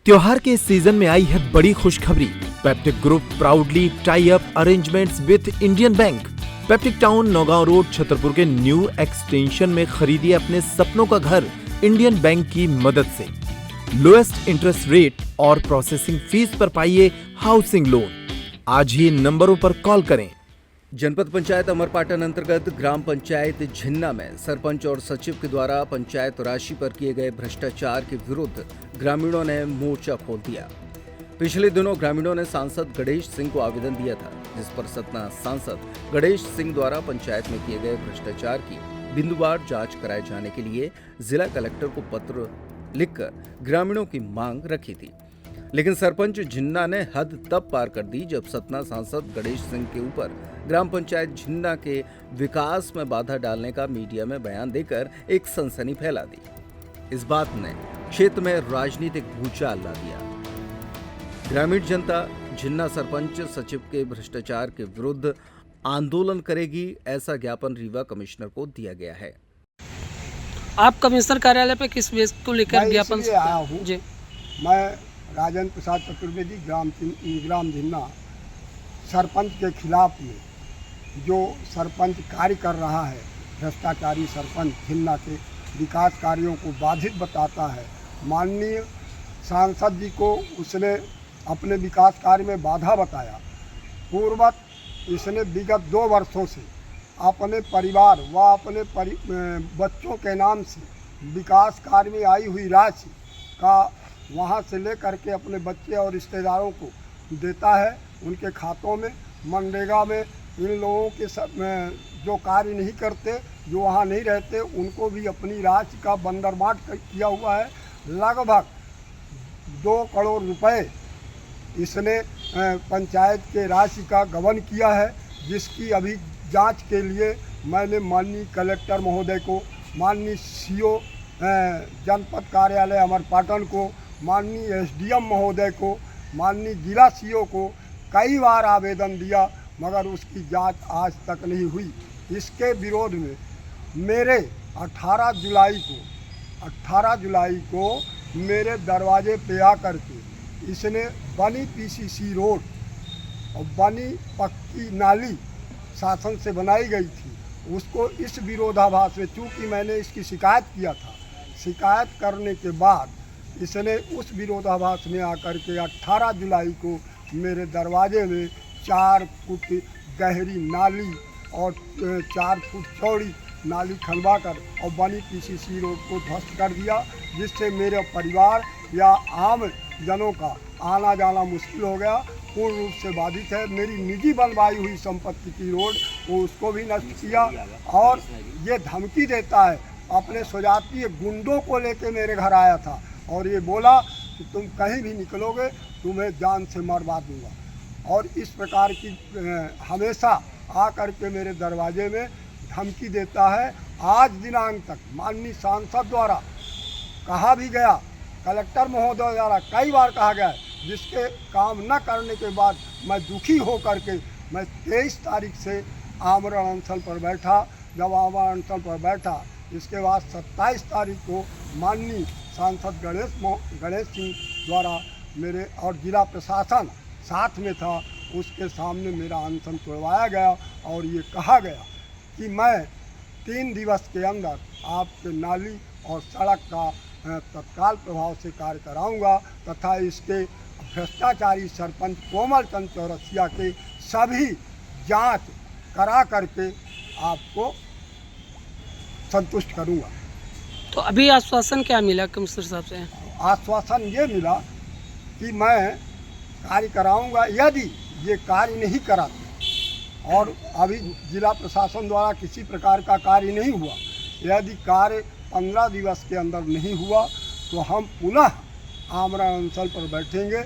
त्योहार के इस सीजन में आई है बड़ी खुशखबरी। Peptic group proudly tie up arrangements with Indian bank. Peptic town Naugaon road Chhatarpur के न्यू एक्सटेंशन में खरीदिए अपने सपनों का घर इंडियन बैंक की मदद से। लोएस्ट इंटरेस्ट रेट और प्रोसेसिंग फीस पर पाइए हाउसिंग लोन। आज ही इन नंबरों पर कॉल करें। जनपद पंचायत अमरपाटन अंतर्गत ग्राम पंचायत झिन्ना में सरपंच और सचिव के द्वारा पंचायत राशि पर किए गए भ्रष्टाचार के विरुद्ध ग्रामीणों ने मोर्चा खोल दिया। पिछले दिनों ग्रामीणों ने सांसद गणेश सिंह को आवेदन दिया था, जिस पर सतना सांसद गणेश सिंह द्वारा पंचायत में किए गए भ्रष्टाचार की बिंदुवार जांच कराए जाने के लिए जिला कलेक्टर को पत्र लिखकर ग्रामीणों की मांग रखी थी। लेकिन सरपंच झिन्ना ने हद तब पार कर दी जब सतना सांसद गणेश सिंह के ऊपर ग्राम पंचायत झिन्ना के विकास में बाधा डालने का मीडिया में बयान देकर एक सनसनी फैला दी। इस बात ने क्षेत्र में राजनीतिक भूचाल ला दिया। ग्रामीण जनता झिन्ना सरपंच सचिव के भ्रष्टाचार के विरुद्ध आंदोलन करेगी, ऐसा ज्ञापन रीवा कमिश्नर को दिया गया है। आप कमिश्नर कार्यालय पे किस बेस को लेकर ज्ञापन आया हूँ जी? मैं राजेंद्र प्रसाद चतुर्वेदी ग्राम झिन्ना सरपंच के खिलाफ में जो सरपंच कार्य कर रहा है, भ्रष्टाचारी सरपंच झिन्ना के विकास कार्यों को बाधित बताता है। माननीय सांसद जी को उसने अपने विकास कार्य में बाधा बताया। पूर्ववत इसने विगत 2 वर्षों से अपने परिवार व अपने बच्चों के नाम से विकास कार्य में आई हुई राशि का वहाँ से लेकर के अपने बच्चे और रिश्तेदारों को देता है। उनके खातों में मनरेगा में इन लोगों के जो कार्य नहीं करते, जो वहाँ नहीं रहते, उनको भी अपनी राशि का बंदरबाट किया हुआ है। लगभग 2 करोड़ रुपए इसने पंचायत के राशि का गबन किया है, जिसकी अभी जांच के लिए मैंने माननीय कलेक्टर महोदय को, माननीय सीओ जनपद कार्यालय अमरपाटन को, माननीय एसडीएम महोदय को, माननीय जिला सीओ को कई बार आवेदन दिया, मगर उसकी जांच आज तक नहीं हुई। इसके विरोध में मेरे 18 जुलाई को मेरे दरवाजे पे आकर के इसने बनी पीसीसी रोड और बनी पक्की नाली शासन से बनाई गई थी, उसको इस विरोधाभास में, चूँकि मैंने इसकी शिकायत किया था, शिकायत करने के बाद इसने उस विरोधाभास में आकर के 18 जुलाई को मेरे दरवाजे में 4 फुट गहरी नाली और 4 फुट चौड़ी नाली खनवा कर और बनी पीसीसी रोड को ध्वस्त कर दिया, जिससे मेरे परिवार या आम जनों का आना जाना मुश्किल हो गया, पूर्ण रूप से बाधित है। मेरी निजी बनवाई हुई संपत्ति की रोड वो उसको भी नष्ट किया और ये धमकी देता है। अपने स्वजातीय गुंडों को लेके मेरे घर आया था और ये बोला कि तुम कहीं भी निकलोगे तुम्हें जान से मरवा दूंगा, और इस प्रकार की हमेशा आकर के मेरे दरवाजे में धमकी देता है। आज दिनांक तक माननीय सांसद द्वारा कहा भी गया, कलेक्टर महोदय द्वारा कई बार कहा गया है, जिसके काम न करने के बाद मैं दुखी होकर के मैं 23 तारीख से आमरण अनशन पर बैठा। जब आमरण अनशन पर बैठा, इसके बाद 27 तारीख को माननीय सांसद गणेश सिंह द्वारा मेरे और जिला प्रशासन साथ में था, उसके सामने मेरा अनशन तोड़वाया गया और ये कहा गया कि मैं 3 दिवस के अंदर आपके नाली और सड़क का तत्काल प्रभाव से कार्य कराऊंगा तथा इसके भ्रष्टाचारी सरपंच कोमल चंद चौरसिया के सभी जांच करा करके आपको संतुष्ट करूंगा। तो अभी आश्वासन क्या मिला कमिश्नर साहब से? आश्वासन ये मिला कि मैं कार्य कराऊंगा यदि ये कार्य नहीं कराते, और अभी जिला प्रशासन द्वारा किसी प्रकार का कार्य नहीं हुआ। यदि कार्य 15 दिवस के अंदर नहीं हुआ तो हम पुनः आमरण अनशन पर बैठेंगे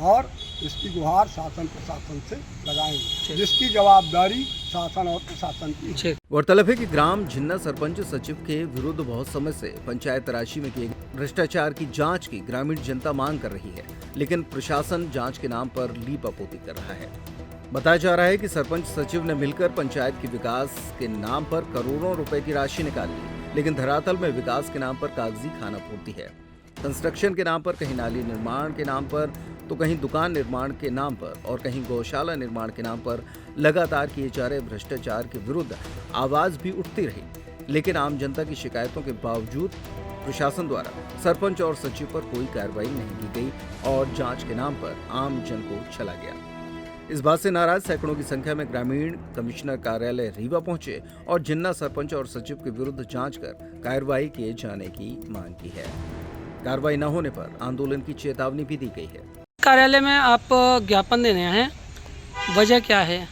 और इसकी गुहार शासन प्रशासन से लगाएंगे, जिसकी जवाबदारी शासन और प्रशासन की है। गौरतलब है कि ग्राम झिन्ना सरपंच सचिव के विरुद्ध बहुत समय से पंचायत राशि में किए गए भ्रष्टाचार की जांच की ग्रामीण जनता मांग कर रही है, लेकिन प्रशासन जांच के नाम पर लीपापोती कर रहा है। बताया जा रहा है कि सरपंच सचिव ने मिलकर पंचायत के विकास के नाम पर करोड़ों रुपए की राशि निकाल ली, लेकिन धरातल में विकास के नाम पर कागजी खाना पूर्ति है। कंस्ट्रक्शन के नाम पर, कहीं नाली निर्माण के नाम पर, तो कहीं दुकान निर्माण के नाम पर और कहीं गौशाला निर्माण के नाम पर लगातार किए जा रहे भ्रष्टाचार के विरुद्ध आवाज भी उठती रही। लेकिन आम जनता की शिकायतों के बावजूद प्रशासन द्वारा सरपंच और सचिव पर कोई कार्रवाई नहीं की गई और जांच के नाम पर आम जन को चला गया। इस बात से नाराज सैकड़ों की संख्या में ग्रामीण कमिश्नर कार्यालय रीवा पहुंचे और जिन्ना सरपंच और सचिव के विरुद्ध जांच कर कार्रवाई किए जाने की मांग की है। कार्रवाई न होने पर आंदोलन की चेतावनी भी दी गई है। कार्यालय में आप ज्ञापन देने हैं, वजह क्या है?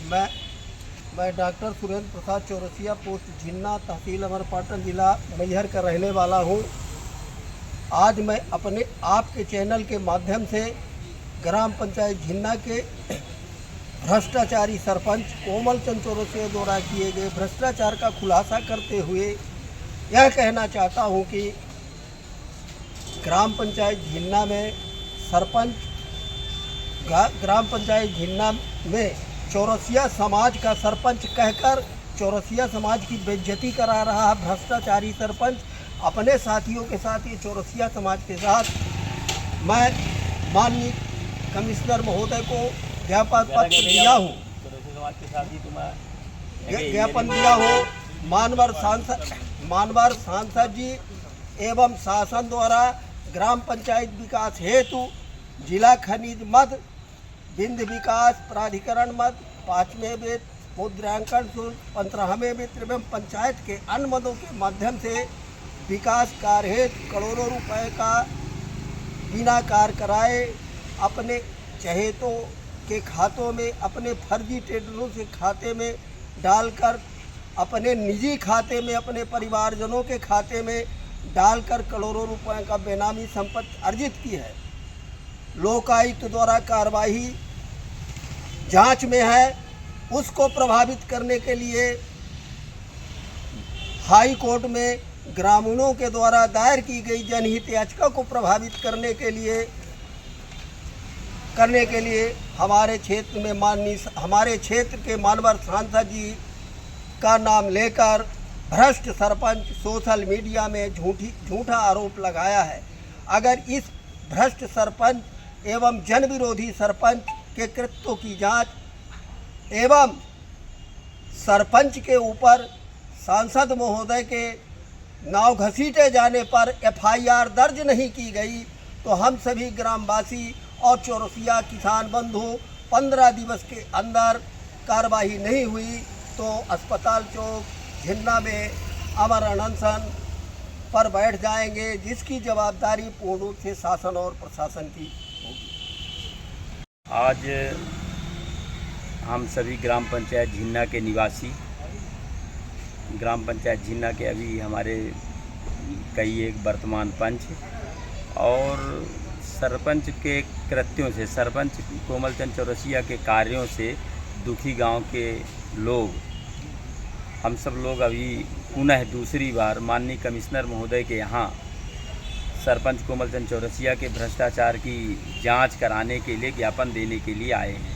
मैं डॉक्टर सुरेंद्र प्रसाद चौरसिया, पोस्ट झिन्ना, तहसील अमरपाटन, जिला मैहर का रहने वाला हूँ। आज मैं अपने आपके चैनल के माध्यम से ग्राम पंचायत झिन्ना के भ्रष्टाचारी सरपंच कोमल चंद चौरसिया द्वारा किए गए भ्रष्टाचार का खुलासा करते हुए यह कहना चाहता हूँ कि ग्राम पंचायत झिन्ना में ग्राम पंचायत झिन्ना में चौरसिया समाज का सरपंच कहकर चौरसिया समाज की बेइज्जती करा रहा है भ्रष्टाचारी सरपंच। अपने साथियों के साथ, ये चौरसिया समाज के साथ मैं माननीय कमिश्नर महोदय को ज्ञापन पत्र दिया हूँ, ज्ञापन दिया हूँ। मानवर सांसद जी एवं शासन द्वारा ग्राम पंचायत विकास हेतु जिला खनिज मद, बिंद विकास प्राधिकरण मद, 5वें वेतन मुद्रांकन शुल्क, 15वें वेतन एवं पंचायत के अन्य मदों के माध्यम से विकास कार्य हेतु करोड़ों रुपए का बिना कार्य कराए अपने चहेतों के खातों में, अपने फर्जी टेंडरों से खाते में डालकर, अपने निजी खाते में, अपने परिवारजनों के खाते में डालकर करोड़ों रुपए का बेनामी संपत्ति अर्जित की है। लोकायुक्त द्वारा कार्रवाई जांच में है, उसको प्रभावित करने के लिए हाई कोर्ट में ग्रामीणों के द्वारा दायर की गई जनहित याचिका को प्रभावित करने के लिए हमारे क्षेत्र के मानवर सांसद जी का नाम लेकर भ्रष्ट सरपंच सोशल मीडिया में झूठा आरोप लगाया है। अगर इस भ्रष्ट सरपंच एवं जन विरोधी सरपंच के कृत्यों की जांच एवं सरपंच के ऊपर सांसद महोदय के नाव घसीटे जाने पर एफआईआर दर्ज नहीं की गई तो हम सभी ग्रामवासी और चौरसिया किसान बंधु 15 दिवस के अंदर कार्रवाई नहीं हुई तो अस्पताल चौक झिन्ना में अमर अनशन पर बैठ जाएंगे, जिसकी जवाबदारी पूर्ण रूप से शासन और प्रशासन की होगी। आज हम सभी ग्राम पंचायत झिन्ना के निवासी, ग्राम पंचायत झिन्ना के अभी हमारे कई एक वर्तमान पंच और सरपंच के कृत्यों से, सरपंच कोमल चंद चौरसिया के कार्यों से दुखी गांव के लोग, हम सब लोग अभी पुनः दूसरी बार माननीय कमिश्नर महोदय के यहाँ सरपंच कोमल चंद चौरसिया के भ्रष्टाचार की जांच कराने के लिए ज्ञापन देने के लिए आए हैं।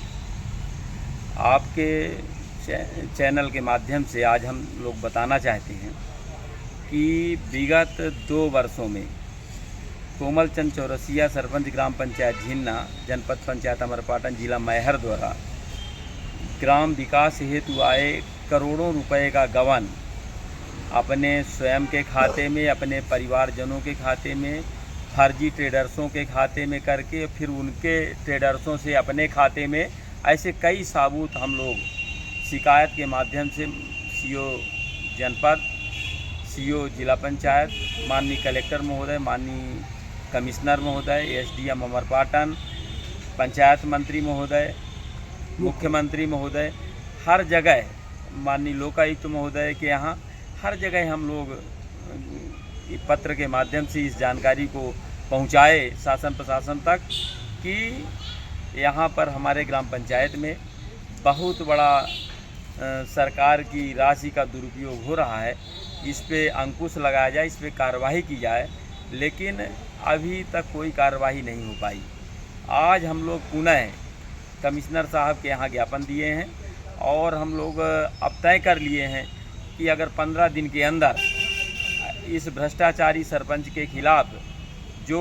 आपके चैनल के माध्यम से आज हम लोग बताना चाहते हैं कि विगत 2 वर्षों में कोमल चंद चौरसिया सरपंच ग्राम पंचायत झिन्ना, जनपद पंचायत अमरपाटन, जिला मैहर द्वारा ग्राम विकास हेतु आए करोड़ों रुपए का गबन अपने स्वयं के खाते में, अपने परिवारजनों के खाते में, फर्जी ट्रेडर्सों के खाते में करके फिर उनके ट्रेडर्सों से अपने खाते में, ऐसे कई सबूत हम लोग शिकायत के माध्यम से सीओ जनपद, सीओ जिला पंचायत, माननीय कलेक्टर महोदय, माननीय कमिश्नर महोदय, एसडीएम अमरपाटन, पंचायत मंत्री महोदय, मुख्यमंत्री महोदय, हर जगह माननीय लोकायुक्त महोदय के यहाँ हर जगह हम लोग पत्र के माध्यम से इस जानकारी को पहुँचाए शासन प्रशासन तक कि यहाँ पर हमारे ग्राम पंचायत में बहुत बड़ा सरकार की राशि का दुरुपयोग हो रहा है। इस पे अंकुश लगाया जाए, इस पे कार्रवाई की जाए, लेकिन अभी तक कोई कार्रवाई नहीं हो पाई। आज हम लोग पुनः कमिश्नर साहब के यहाँ ज्ञापन दिए हैं और हम लोग अब तय कर लिए हैं कि अगर 15 दिन के अंदर इस भ्रष्टाचारी सरपंच के खिलाफ जो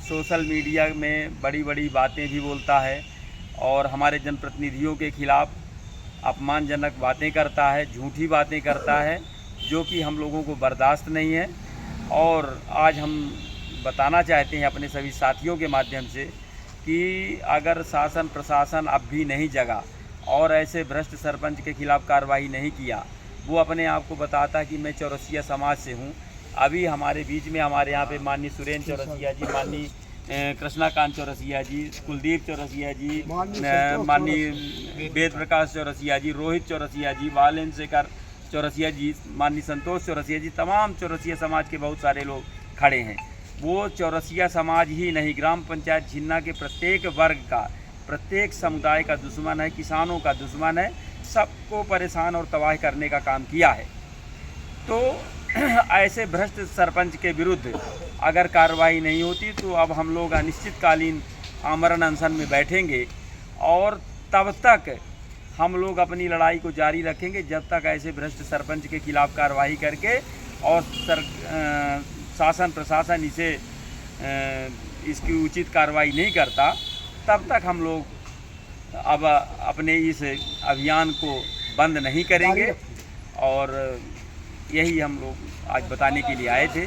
सोशल मीडिया में बड़ी बड़ी बातें भी बोलता है और हमारे जनप्रतिनिधियों के खिलाफ अपमानजनक बातें करता है, झूठी बातें करता है, जो कि हम लोगों को बर्दाश्त नहीं है। और आज हम बताना चाहते हैं अपने सभी साथियों के माध्यम से कि अगर शासन प्रशासन अब भी नहीं जगा और ऐसे भ्रष्ट सरपंच के खिलाफ कार्रवाई नहीं किया, वो अपने आप को बताता है कि मैं चौरसिया समाज से हूँ। अभी हमारे बीच में हमारे यहाँ पे माननीय सुरेंद्र चौरसिया जी, माननीय कृष्णाकांत चौरसिया जी, कुलदीप चौरसिया जी, माननीय वेद प्रकाश चौरसिया जी, रोहित चौरसिया जी, बालेन शेखर चौरसिया जी, माननीय संतोष चौरसिया जी, तमाम चौरसिया समाज के बहुत सारे लोग खड़े हैं। वो चौरसिया समाज ही नहीं, ग्राम पंचायत झिन्ना के प्रत्येक वर्ग का, प्रत्येक समुदाय का दुश्मन है, किसानों का दुश्मन है, सबको परेशान और तबाह करने का काम किया है। तो ऐसे भ्रष्ट सरपंच के विरुद्ध अगर कार्रवाई नहीं होती तो अब हम लोग अनिश्चितकालीन आमरण अनशन में बैठेंगे और तब तक हम लोग अपनी लड़ाई को जारी रखेंगे जब तक ऐसे भ्रष्ट सरपंच के खिलाफ कार्रवाई करके और शासन प्रशासन इसकी उचित कार्रवाई नहीं करता, तब तक हम लोग अब अपने इस अभियान को बंद नहीं करेंगे। और यही हम लोग आज बताने के लिए आए थे।